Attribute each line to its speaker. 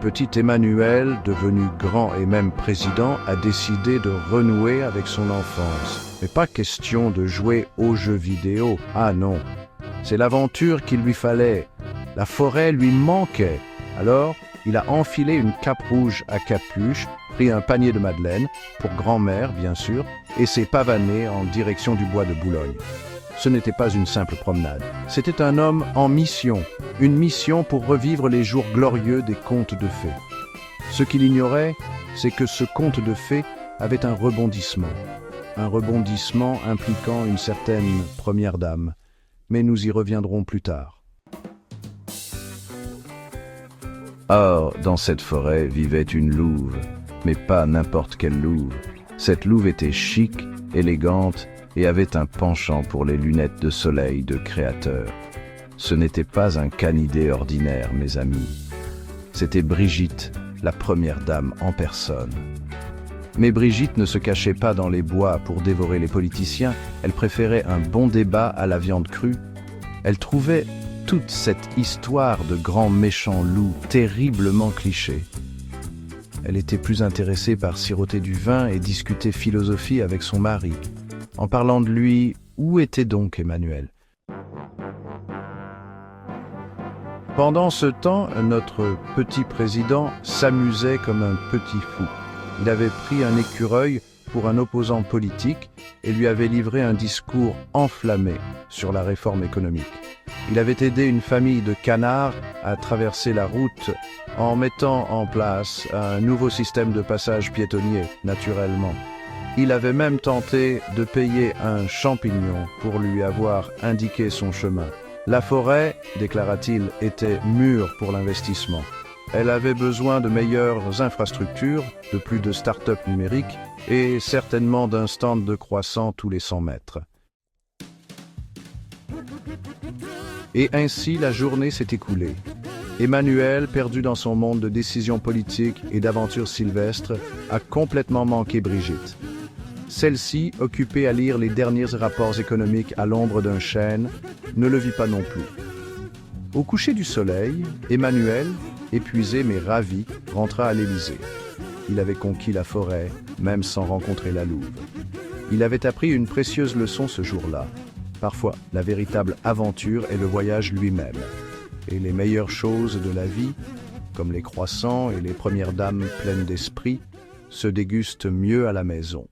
Speaker 1: petit Emmanuel, devenu grand et même président, a décidé de renouer avec son enfance. Mais pas question de jouer aux jeux vidéo, ah non. C'est l'aventure qu'il lui fallait. La forêt lui manquait. Alors, il a enfilé une cape rouge à capuche, pris un panier de madeleine, pour grand-mère bien sûr, et s'est pavané en direction du bois de Boulogne. Ce n'était pas une simple promenade, c'était un homme en mission, une mission pour revivre les jours glorieux des contes de fées. Ce qu'il ignorait, c'est que ce conte de fées avait un rebondissement impliquant une certaine première dame, mais nous y reviendrons plus tard. Or, dans cette forêt vivait une louve, mais pas n'importe quelle louve. Cette louve était chic, élégante et avait un penchant pour les lunettes de soleil de créateur. Ce n'était pas un canidé ordinaire, mes amis. C'était Brigitte, la première dame en personne. Mais Brigitte ne se cachait pas dans les bois pour dévorer les politiciens, elle préférait un bon débat à la viande crue. Elle trouvait toute cette histoire de grands méchants loups terriblement cliché. Elle était plus intéressée par siroter du vin et discuter philosophie avec son mari. En parlant de lui, où était donc Emmanuel? Pendant ce temps, notre petit président s'amusait comme un petit fou. Il avait pris un écureuil pour un opposant politique et lui avait livré un discours enflammé sur la réforme économique. Il avait aidé une famille de canards à traverser la route en mettant en place un nouveau système de passage piétonnier, naturellement. Il avait même tenté de payer un champignon pour lui avoir indiqué son chemin. La forêt, déclara-t-il, était mûre pour l'investissement. Elle avait besoin de meilleures infrastructures, de plus de start-up numériques et certainement d'un stand de croissant tous les 100 mètres. Et ainsi la journée s'est écoulée. Emmanuel, perdu dans son monde de décisions politiques et d'aventures sylvestres, a complètement manqué Brigitte. Celle-ci, occupée à lire les derniers rapports économiques à l'ombre d'un chêne, ne le vit pas non plus. Au coucher du soleil, Emmanuel, épuisé mais ravi, rentra à l'Élysée. Il avait conquis la forêt, même sans rencontrer la louve. Il avait appris une précieuse leçon ce jour-là. Parfois, la véritable aventure est le voyage lui-même. Et les meilleures choses de la vie, comme les croissants et les premières dames pleines d'esprit, se dégustent mieux à la maison.